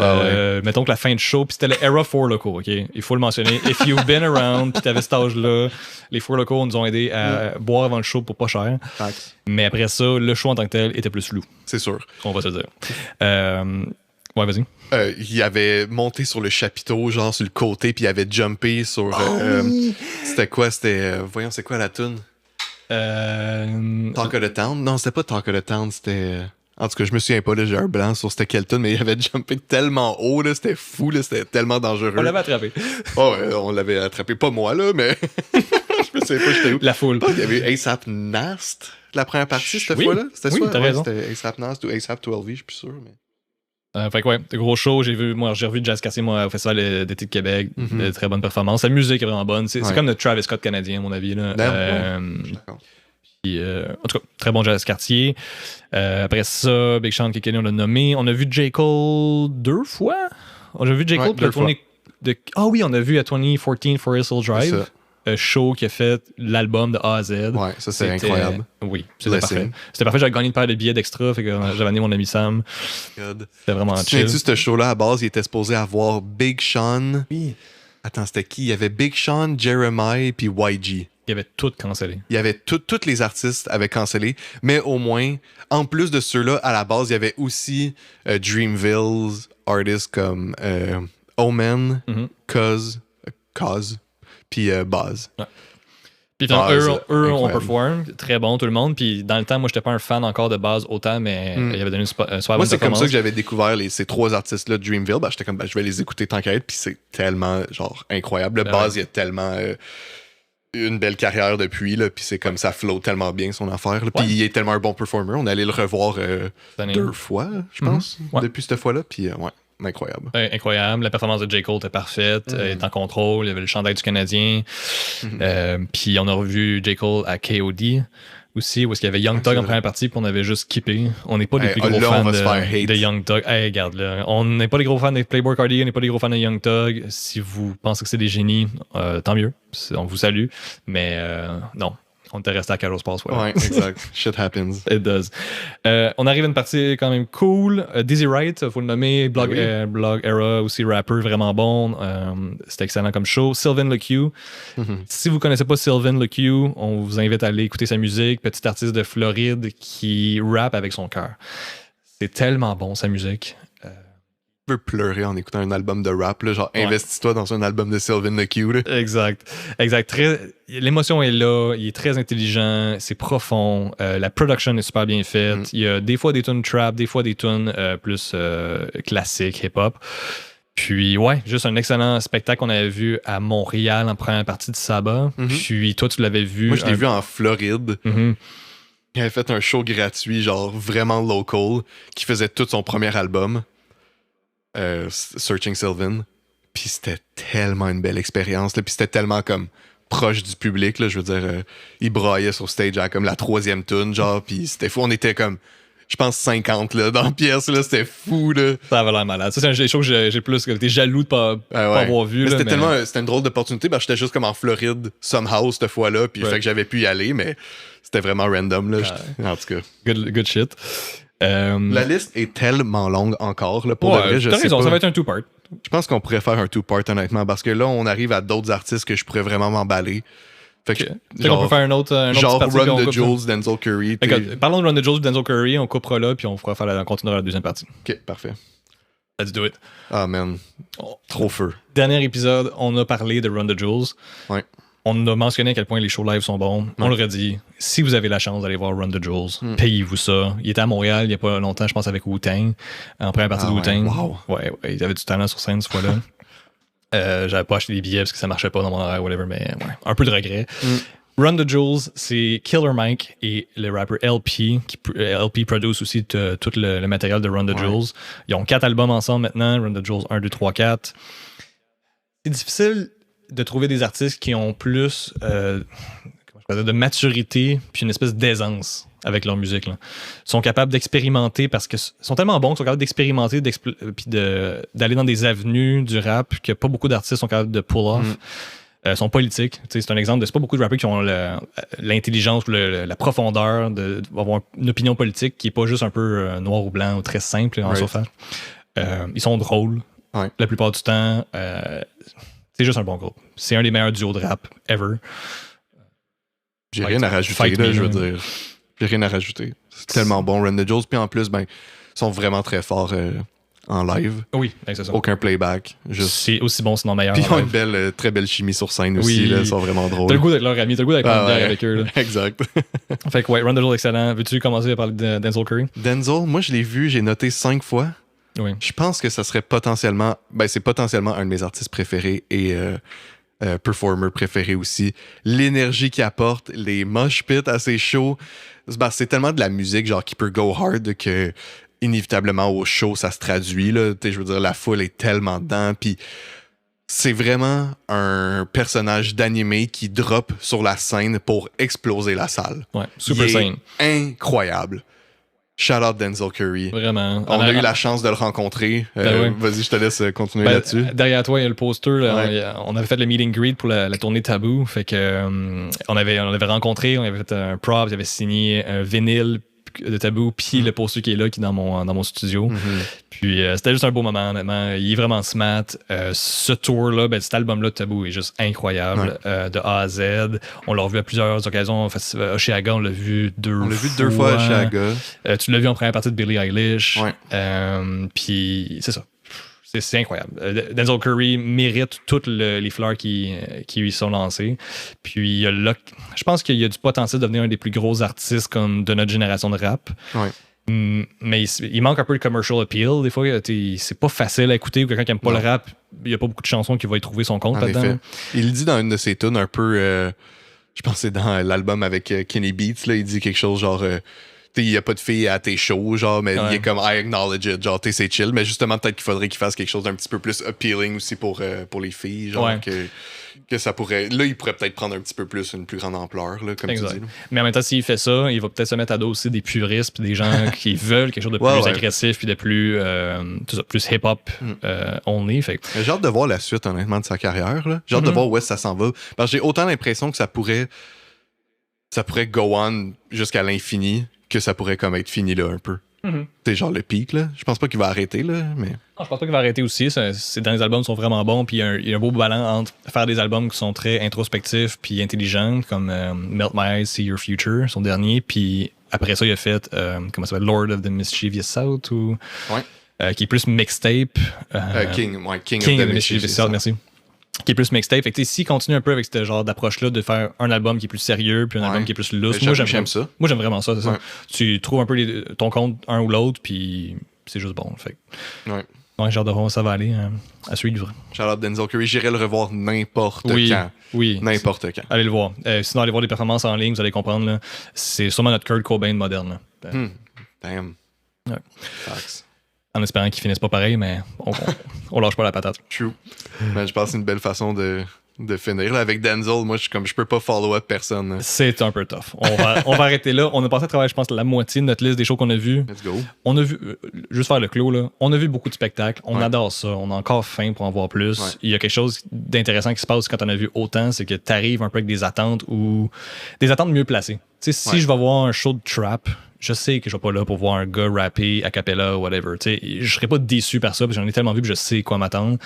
Mettons que la fin de show, puis c'était le Era 4 Locaux, OK? Il faut le mentionner. If you've been around, puis t'avais cet âge-là, les 4 Locaux nous ont aidé à boire avant le show pour pas cher. Mais après ça, le show en tant que tel était plus flou. C'est sûr. On va se le dire. Ouais, vas-y. Il avait monté sur le chapiteau, genre sur le côté, puis il avait jumpé sur... c'était quoi? Voyons, c'est quoi la toune? Talk of the Town? Non, c'était pas Talk of the Town, c'était... En tout cas, je me souviens pas, là, j'ai un blanc sur c'était quelle toune, mais il avait jumpé tellement haut, là, c'était fou, là, c'était tellement dangereux. On l'avait attrapé. On l'avait attrapé, pas moi, là, mais... je me souviens pas, j'étais où. La foule. Il y avait A$AP Nast, la première partie, cette fois-là. C'était t'as raison. C'était A$AP Nast ou A$AP 12V, je suis plus sûr, mais... Fait que ouais, gros show, j'ai revu Jazz Cartier au Festival d'été de Québec, de très bonne performance. La musique est vraiment bonne. C'est comme le Travis Scott canadien, à mon avis. Là. Puis, en tout cas, très bon Jazz Cartier. Après ça, Big Sean Kekeli, on l'a nommé. On a vu J. Cole 2 fois. On a vu J. Cole pour la tournée de... Ah oui, on a vu à 2014 Forest Hill Drive. Show qui a fait l'album de A à Z. Ouais, ça c'est incroyable. Oui, c'était parfait. C'était parfait, j'avais gagné une paire de billets d'extra, fait que j'avais amené mon ami Sam. C'était vraiment chill. Tu sais, ce show-là, à base, il était supposé avoir Big Sean. Oui. Attends, c'était qui? Il y avait Big Sean, Jeremiah, puis YG. Il y avait tout cancellé. Il y avait tous les artistes avaient cancellé, mais au moins, en plus de ceux-là, à la base, il y avait aussi Dreamville's artists comme Omen, Cause, puis Buzz. Ouais. Puis eux ont perform, très bon tout le monde. Puis dans le temps, moi, j'étais pas un fan encore de Buzz autant, mais il avait donné une super moi, c'est comme ça que j'avais découvert ces trois artistes-là de Dreamville. J'étais comme, je vais les écouter tant qu'à être. Puis c'est tellement, genre, incroyable. Le Buzz, il a tellement une belle carrière depuis. Puis c'est comme ça flotte tellement bien son affaire. Puis il est tellement un bon performer. On allait le revoir 2 fois, je pense, depuis cette fois-là. Puis incroyable. Incroyable. La performance de J. Cole était parfaite. Il était en contrôle. Il y avait le chandail du Canadien. Puis on a revu J. Cole à KOD aussi, où il y avait Young Thug en première partie, puis on avait juste kippé. On n'est pas des plus gros fans de Young Thug. Regarde, là, on n'est pas des gros fans de Playboi Carti, on n'est pas des gros fans de Young Thug. Si vous pensez que c'est des génies, tant mieux. On vous salue. Mais non. On était resté à Carlos Pass. Ouais, exact. Shit happens. It does. On arrive à une partie quand même cool. Dizzy Wright, il faut le nommer. Blog Era, aussi rapper, vraiment bon. C'était excellent comme show. Sylvan LeQ. Si vous ne connaissez pas Sylvan LeQ, on vous invite à aller écouter sa musique. Petit artiste de Floride qui rappe avec son cœur. C'est tellement bon, sa musique. Tu peux pleurer en écoutant un album de rap, là, genre investis-toi dans un album de Sylvan LeQ. Là. Exact. L'émotion est là, il est très intelligent, c'est profond, la production est super bien faite. Il y a des fois des tunes trap, des fois des tunes plus classiques, hip-hop. Puis juste un excellent spectacle qu'on avait vu à Montréal en première partie de Sabah. Puis toi, tu l'avais vu. Moi, je l'ai vu en Floride. Il avait fait un show gratuit, genre vraiment local, qui faisait tout son premier album. Searching Sylvan, puis c'était tellement une belle expérience, là, puis c'était tellement comme proche du public, là, je veux dire, il braillait sur stage à comme la 3e tune, genre, puis c'était fou, on était comme, je pense 50 là, dans la pièce, là, c'était fou, là. Ça avait l'air malade. Ça, c'est un des choses que j'ai plus, t'es jaloux de pas avoir vu. C'était c'était une drôle d'opportunité, parce que j'étais juste comme en Floride, somehow, cette fois-là, puis fait que j'avais pu y aller, mais c'était vraiment random, là, en tout cas. Good shit. La liste est tellement longue encore. Là, pour de vrai, t'as raison, ça va être un two-part. Je pense qu'on pourrait faire un two-part, honnêtement, parce que là, on arrive à d'autres artistes que je pourrais vraiment m'emballer. Fait que, genre, on peut faire un autre genre partie, Run the Jewels, Denzel Curry. Parlons de Run the Jewels, Denzel Curry, on coupera là, puis on continuera la deuxième partie. Ok, parfait. Let's do it. Ah, man. Trop feu. Dernier épisode, on a parlé de Run the Jewels. Ouais. On a mentionné à quel point les shows live sont bons. On le redit. Si vous avez la chance d'aller voir Run the Jewels, payez-vous ça. Il était à Montréal il n'y a pas longtemps, je pense, avec Wu-Tang. En première partie de Wu-Tang. Wow. Ouais, il avait du talent sur scène cette fois-là. J'avais pas acheté des billets parce que ça marchait pas dans mon horaire, whatever, mais un peu de regret. Run the Jewels, c'est Killer Mike et le rapper LP, LP produce aussi tout le matériel de Run the Jewels. Ils ont 4 albums ensemble maintenant, Run the Jewels 1, 2, 3, 4. C'est difficile de trouver des artistes qui ont plus de maturité puis une espèce d'aisance avec leur musique. Là. Ils sont capables d'expérimenter parce que sont tellement bons qu'ils sont capables d'expérimenter puis d'aller dans des avenues du rap que pas beaucoup d'artistes sont capables de pull off. sont politiques. C'est un exemple de... C'est pas beaucoup de rappeurs qui ont l'intelligence ou la profondeur d'avoir une opinion politique qui est pas juste un peu noir ou blanc ou très simple en surface. Ils sont drôles la plupart du temps. C'est juste un bon groupe. C'est un des meilleurs duos de rap ever. J'ai rien à rajouter, là, je veux dire. J'ai rien à rajouter. C'est tellement bon, Run the Jewels. Puis en plus, ils sont vraiment très forts en live. Oui, c'est ça. Aucun playback. C'est aussi bon, sinon meilleur. Puis ils ont une très belle chimie sur scène aussi. Là, ils sont vraiment drôles. T'as le goût d'être leur ami, t'as le goût d'être avec eux. Là. Exact. Fait que Run the Jewels, excellent. Veux-tu commencer à parler de Denzel Curry? Denzel, moi je l'ai vu, j'ai noté 5 fois. Oui. Je pense que ça serait potentiellement... c'est potentiellement un de mes artistes préférés et performer préféré aussi. L'énergie qu'il apporte, les mosh pits à ses shows, c'est tellement de la musique genre qui peut go hard que inévitablement au show ça se traduit. Là. Je veux dire, la foule est tellement dedans. Puis c'est vraiment un personnage d'animé qui drop sur la scène pour exploser la salle. Ouais, super scène. Incroyable. Shout out Denzel Curry. Vraiment. On a eu la chance de le rencontrer. Vas-y, je te laisse continuer là-dessus. Derrière toi, il y a le poster. Là, on avait fait le meet and greet pour la tournée Taboo. Fait que on avait rencontré, on avait fait un prop, j'avais signé un vinyle de Taboo, puis le poster qui est là, qui est dans mon studio. Puis c'était juste un beau moment, honnêtement. Il est vraiment smart. Ce tour-là, cet album-là de Taboo est juste incroyable, de A à Z. On l'a revu à plusieurs occasions. Osheaga, on l'a vu 2 fois. On l'a vu 2 fois à Osheaga. Tu l'as vu en première partie de Billie Eilish. Puis c'est ça. C'est incroyable. Denzel Curry mérite toutes les fleurs qui lui sont lancées. Puis je pense qu'il y a du potentiel de devenir un des plus gros artistes comme de notre génération de rap. Mais il manque un peu le commercial appeal. Des fois, c'est pas facile à écouter. Quelqu'un qui aime pas le rap, il y a pas beaucoup de chansons qui va y trouver son compte là-dedans. Il dit dans une de ses tunes un peu... je pense que c'est dans l'album avec Kenny Beats. Là, il dit quelque chose genre... il n'y a pas de filles à tes shows, genre, mais il est comme I acknowledge it, genre, c'est chill, mais justement, peut-être qu'il faudrait qu'il fasse quelque chose d'un petit peu plus appealing aussi pour les filles, genre, que ça pourrait. Là, il pourrait peut-être prendre un petit peu plus, une plus grande ampleur, là, comme tu dis. Là. Mais en même temps, s'il fait ça, il va peut-être se mettre à dos aussi des puristes, puis des gens qui veulent quelque chose de plus agressif, puis de plus, plus hip-hop only. Fait. J'ai hâte de voir la suite, honnêtement, de sa carrière, là. J'ai hâte de voir où est-ce que ça s'en va. Parce que j'ai autant l'impression que ça pourrait go on jusqu'à l'infini, que ça pourrait comme être fini là un peu. C'est genre le pic là. Je pense pas qu'il va arrêter là, mais... Non, je pense pas qu'il va arrêter aussi. Ses derniers albums sont vraiment bons, puis il y a un beau ballon entre faire des albums qui sont très introspectifs puis intelligents, comme Melt My Eyes, See Your Future, son dernier, puis après ça il a fait comment ça s'appelle, Lord of the Mischievous South ou qui est plus mixtape. King of the Mischievous South, merci. Qui est plus mixtape. Fait que s'il continue un peu avec ce genre d'approche-là de faire un album qui est plus sérieux puis un album qui est plus loose, moi j'aime ça. Moi j'aime vraiment ça, c'est ça. Tu trouves un peu ton compte un ou l'autre puis c'est juste bon. Fait j'ai hâte de voir où ça va aller à suivre. Shout-out Denzel Curry, j'irai le revoir n'importe quand. Oui. N'importe quand. Allez le voir. Sinon, allez voir des performances en ligne, vous allez comprendre. Là, c'est sûrement notre Kurt Cobain moderne. Damn. Facts. En espérant qu'ils finissent pas pareil, mais on lâche pas la patate. True. Je pense que c'est une belle façon de finir. Là, avec Denzel, moi, je peux pas follow-up personne. C'est un peu tough. On va arrêter là. On a passé à travers, je pense, la moitié de notre liste des shows qu'on a vus. Let's go. On a vu, juste faire le clos, là, on a vu beaucoup de spectacles. On adore ça. On a encore faim pour en voir plus. Il y a quelque chose d'intéressant qui se passe quand on a vu autant, c'est que tu arrives un peu avec des attentes ou des attentes mieux placées. Si je vais voir un show de trap, je sais que je ne vais pas là pour voir un gars rapper a cappella ou whatever. Je ne serais pas déçu par ça parce que j'en ai tellement vu que je sais quoi m'attendre.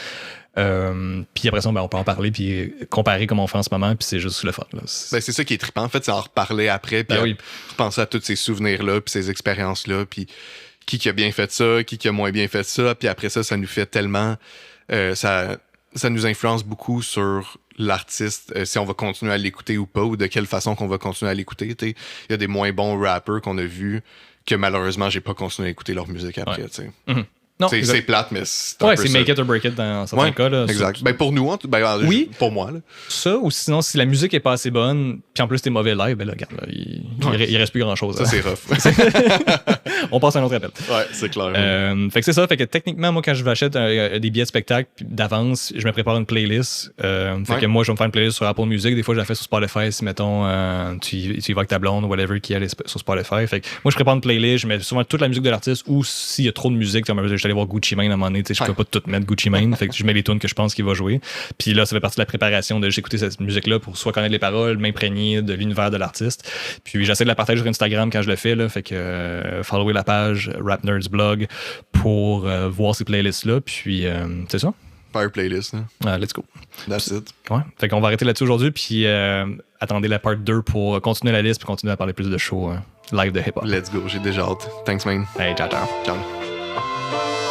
Puis après ça, on peut en parler puis comparer comme on fait en ce moment, puis c'est juste le fun. Là. C'est ça qui est trippant. En fait, c'est en reparler après, puis penser à tous ces souvenirs-là, puis ces expériences-là, puis qui a bien fait ça, qui a moins bien fait ça, puis après ça nous fait tellement... ça nous influence beaucoup sur l'artiste, si on va continuer à l'écouter ou pas, ou de quelle façon qu'on va continuer à l'écouter. Il y a des moins bons rappers qu'on a vus que malheureusement, j'ai pas continué à écouter leur musique après. Non, c'est plate, mais c'est un peu c'est make it or break it dans certains cas. Là, exact. Pour nous, oui, pour moi. Là. Ça, ou sinon, si la musique est pas assez bonne, puis en plus t'es mauvais live, ben là, regarde, il reste plus grand-chose. Ça, c'est rough. On passe à un autre appel. Ouais, c'est clair. Fait que c'est ça. Fait que techniquement, moi, quand je m'achète des billets de spectacle d'avance, je me prépare une playlist. Fait que moi, je vais me faire une playlist sur Apple Music. Des fois, je la fais sur Spotify. Si, mettons, tu y vas avec ta blonde ou whatever qui est sur Spotify. Fait que moi, je prépare une playlist. Je mets souvent toute la musique de l'artiste ou s'il y a trop de musique, je aller voir Gucci Mane à un moment donné. Je peux pas tout mettre Gucci Mane. Fait que je mets les tunes que je pense qu'il va jouer. Puis là, ça fait partie de la préparation de j'écouter cette musique-là pour soit connaître les paroles, m'imprégner de l'univers de l'artiste. Puis j'essaie de la partager sur Instagram quand je le fais. Là, fait que followez la page Rap Nerds Blog pour voir ces playlists-là. Puis c'est ça. Fire playlist. Hein? Let's go. That's it. Ouais. Fait qu'on va arrêter là-dessus aujourd'hui. Puis attendez la part 2 pour continuer la liste et continuer à parler plus de shows live de hip-hop. Let's go. J'ai déjà hâte. Thanks, man. Hey, ciao, ciao. Ciao.